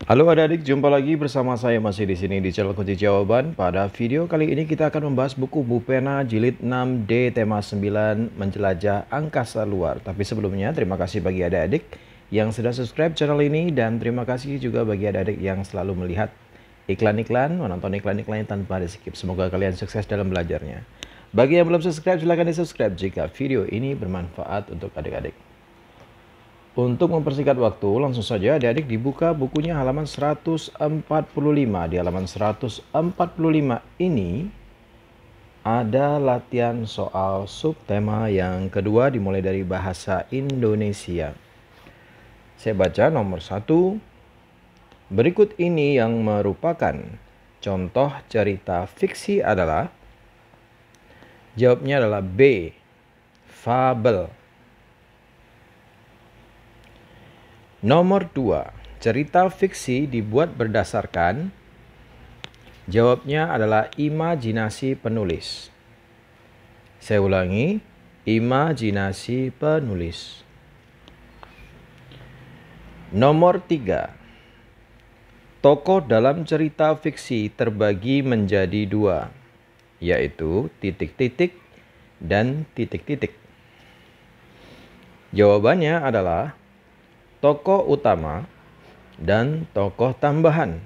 Halo adik-adik, jumpa lagi bersama saya masih di sini di channel Kunci Jawaban. Pada video kali ini kita akan membahas buku Bupena jilid 6D tema 9 Menjelajah Angkasa Luar. Tapi sebelumnya terima kasih bagi adik-adik yang sudah subscribe channel ini dan terima kasih juga bagi adik-adik yang selalu melihat iklan-iklan, menonton iklan-iklan tanpa di skip. Semoga kalian sukses dalam belajarnya. Bagi yang belum subscribe silahkan di subscribe jika video ini bermanfaat untuk adik-adik. Untuk mempersingkat waktu, langsung saja adik-adik dibuka bukunya halaman 145. Di halaman 145 ini ada latihan soal subtema yang kedua dimulai dari bahasa Indonesia. Saya baca nomor 1. Berikut ini yang merupakan contoh cerita fiksi adalah, jawabnya adalah B, fabel. Nomor 2, cerita fiksi dibuat berdasarkan, jawabnya adalah imajinasi penulis. Saya ulangi, imajinasi penulis. Nomor 3, tokoh dalam cerita fiksi terbagi menjadi dua, yaitu titik-titik dan titik-titik. Jawabannya adalah tokoh utama dan tokoh tambahan.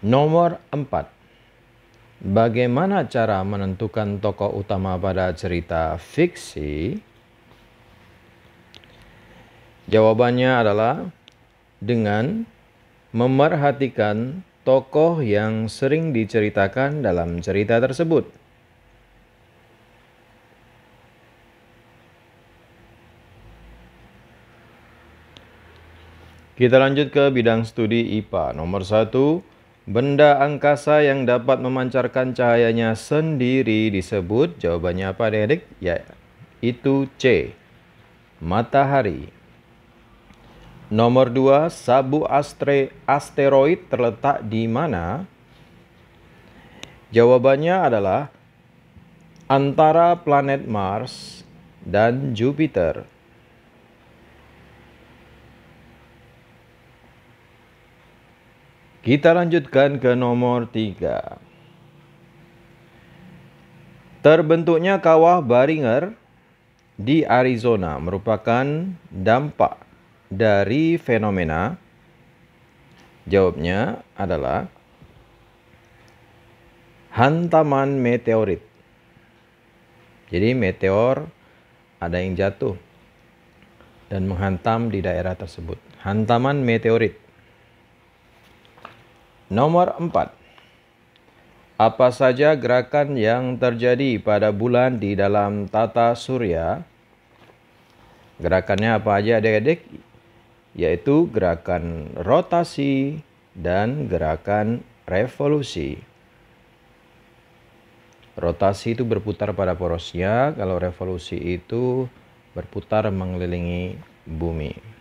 Nomor 4. Bagaimana cara menentukan tokoh utama pada cerita fiksi? Jawabannya adalah dengan memerhatikan tokoh yang sering diceritakan dalam cerita tersebut. Kita lanjut ke bidang studi IPA. Nomor 1, benda angkasa yang dapat memancarkan cahayanya sendiri disebut, jawabannya apa adik-adik? Ya, itu C, matahari. Nomor 2, sabuk asteroid terletak di mana? Jawabannya adalah antara planet Mars dan Jupiter. Kita lanjutkan ke nomor 3. Terbentuknya kawah Baringer di Arizona merupakan dampak dari fenomena, jawabnya adalah hantaman meteorit. Jadi meteor ada yang jatuh dan menghantam di daerah tersebut. Hantaman meteorit. Nomor 4. Apa saja gerakan yang terjadi pada bulan di dalam tata surya? Gerakannya apa aja adik-adik? Yaitu gerakan rotasi dan gerakan revolusi. Rotasi itu berputar pada porosnya, kalau revolusi itu berputar mengelilingi bumi.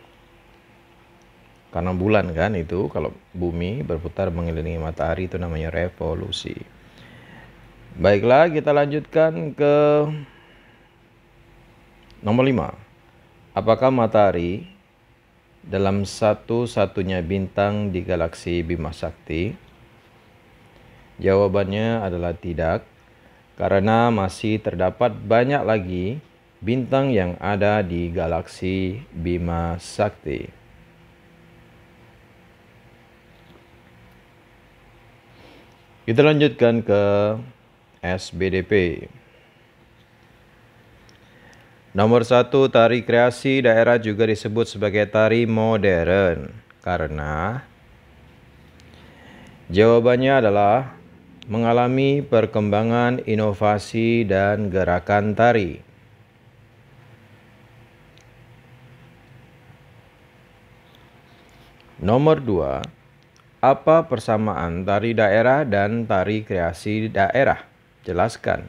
Karena bulan kan itu, kalau bumi berputar mengelilingi matahari itu namanya revolusi. Baiklah, kita lanjutkan ke nomor 5. Apakah matahari dalam satu-satunya bintang di galaksi Bima Sakti? Jawabannya adalah tidak, karena masih terdapat banyak lagi bintang yang ada di galaksi Bima Sakti. Kita lanjutkan ke SBDP. Nomor 1, tari kreasi daerah juga disebut sebagai tari modern karena, jawabannya adalah mengalami perkembangan inovasi dan gerakan tari. Nomor 2, apa persamaan tari daerah dan tari kreasi daerah? Jelaskan.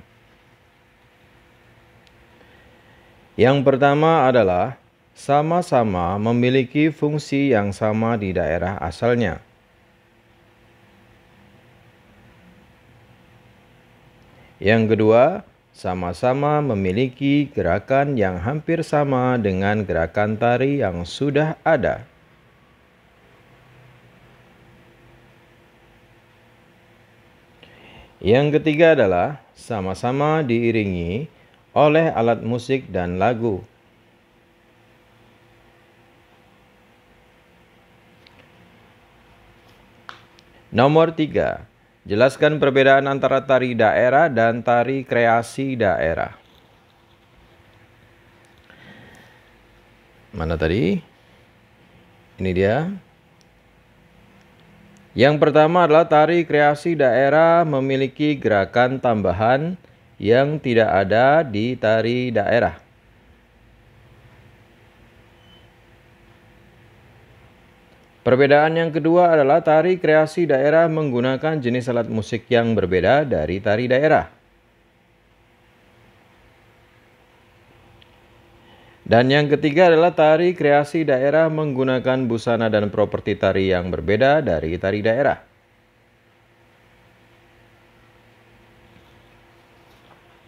Yang pertama adalah sama-sama memiliki fungsi yang sama di daerah asalnya. Yang kedua, sama-sama memiliki gerakan yang hampir sama dengan gerakan tari yang sudah ada. Yang ketiga adalah sama-sama diiringi oleh alat musik dan lagu. Nomor 3. Jelaskan perbedaan antara tari daerah dan tari kreasi daerah. Mana tadi? Ini dia. Yang pertama adalah tari kreasi daerah memiliki gerakan tambahan yang tidak ada di tari daerah. Perbedaan yang kedua adalah tari kreasi daerah menggunakan jenis alat musik yang berbeda dari tari daerah. Dan yang ketiga adalah tari kreasi daerah menggunakan busana dan properti tari yang berbeda dari tari daerah.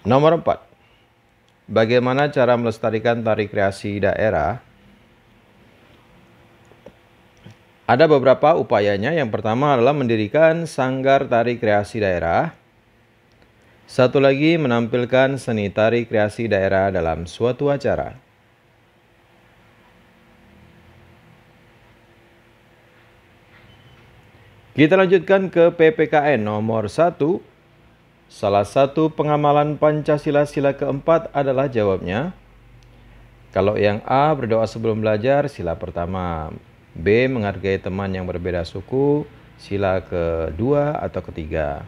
Nomor 4. Bagaimana cara melestarikan tari kreasi daerah? Ada beberapa upayanya. Yang pertama adalah mendirikan sanggar tari kreasi daerah. Satu lagi, menampilkan seni tari kreasi daerah dalam suatu acara. Kita lanjutkan ke PPKN nomor 1. Salah satu pengamalan Pancasila sila keempat adalah jawabnya. Kalau yang A, berdoa sebelum belajar, sila pertama. B, menghargai teman yang berbeda suku, sila kedua atau ketiga.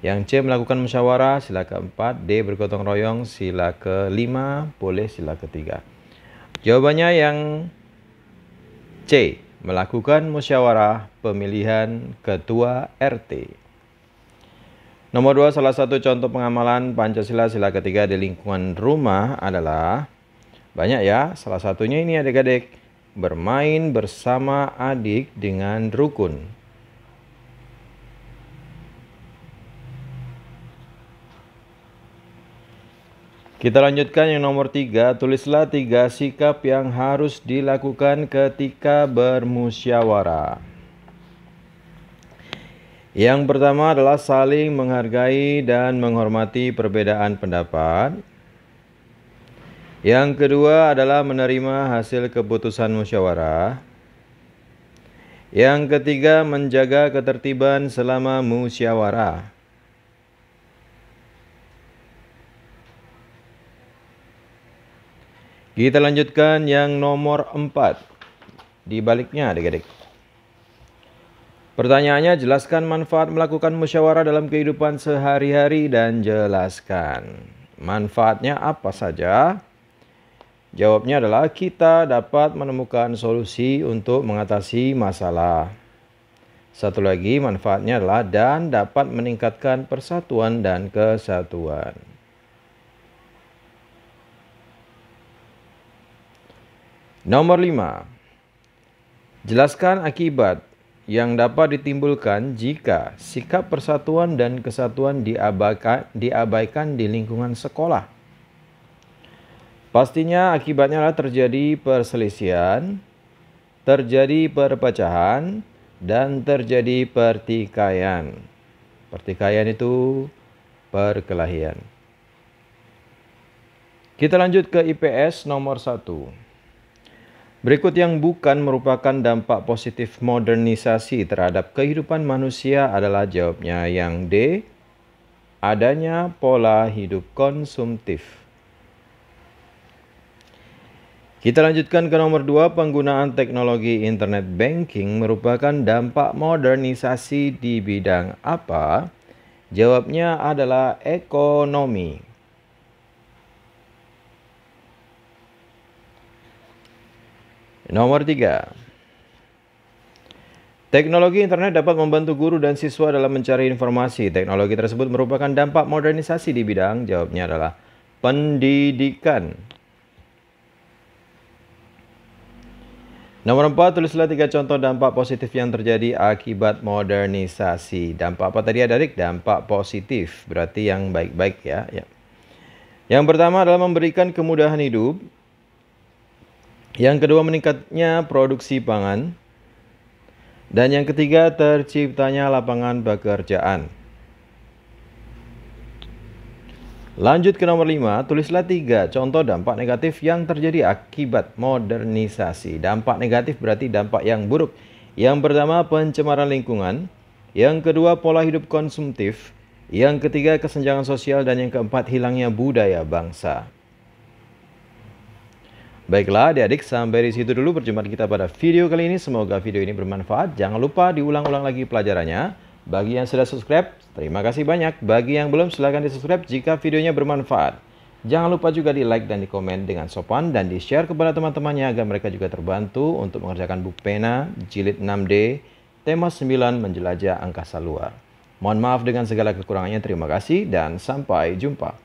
Yang C, melakukan musyawarah, sila keempat. D, bergotong royong, sila kelima, boleh sila ketiga. Jawabannya yang C, melakukan musyawarah pemilihan ketua RT. Nomor 2, salah satu contoh pengamalan Pancasila sila ketiga di lingkungan rumah adalah, banyak ya, salah satunya ini adik-adik, bermain bersama adik dengan rukun. Kita lanjutkan yang nomor 3. Tulislah 3 sikap yang harus dilakukan ketika bermusyawarah. Yang pertama adalah saling menghargai dan menghormati perbedaan pendapat. Yang kedua adalah menerima hasil keputusan musyawarah. Yang ketiga, menjaga ketertiban selama musyawarah. Kita lanjutkan yang nomor 4. Di baliknya adik-adik. Pertanyaannya, jelaskan manfaat melakukan musyawarah dalam kehidupan sehari-hari dan jelaskan. Manfaatnya apa saja? Jawabnya adalah kita dapat menemukan solusi untuk mengatasi masalah. Satu lagi manfaatnya adalah dan dapat meningkatkan persatuan dan kesatuan. Nomor 5. Jelaskan akibat yang dapat ditimbulkan jika sikap persatuan dan kesatuan diabaikan di lingkungan sekolah. Pastinya akibatnya adalah terjadi perselisihan, terjadi perpecahan, dan terjadi pertikaian. Pertikaian itu perkelahian. Kita lanjut ke IPS nomor 1. Berikut yang bukan merupakan dampak positif modernisasi terhadap kehidupan manusia adalah jawabnya yang D, adanya pola hidup konsumtif. Kita lanjutkan ke nomor 2, penggunaan teknologi internet banking merupakan dampak modernisasi di bidang apa? Jawabnya adalah ekonomi. Nomor 3. Teknologi internet dapat membantu guru dan siswa dalam mencari informasi. Teknologi tersebut merupakan dampak modernisasi di bidang, jawabnya adalah pendidikan. Nomor 4, tulislah 3 contoh dampak positif yang terjadi akibat modernisasi. Dampak apa tadi adik? Dampak positif, berarti yang baik-baik ya. Yang pertama adalah memberikan kemudahan hidup. Yang kedua, meningkatnya produksi pangan. Dan yang ketiga, terciptanya lapangan pekerjaan. Lanjut ke nomor 5, tulislah 3 contoh dampak negatif yang terjadi akibat modernisasi. Dampak negatif berarti dampak yang buruk. Yang pertama, pencemaran lingkungan. Yang kedua, pola hidup konsumtif. Yang ketiga, kesenjangan sosial. Dan yang keempat, hilangnya budaya bangsa. Baiklah adik-adik, sampai di situ dulu perjumpaan kita pada video kali ini. Semoga video ini bermanfaat. Jangan lupa diulang-ulang lagi pelajarannya. Bagi yang sudah subscribe, terima kasih banyak. Bagi yang belum, silahkan di subscribe jika videonya bermanfaat. Jangan lupa juga di like dan di komen dengan sopan dan di share kepada teman-temannya agar mereka juga terbantu untuk mengerjakan buku pena jilid 6D tema 9 menjelajah angkasa luar. Mohon maaf dengan segala kekurangannya. Terima kasih dan sampai jumpa.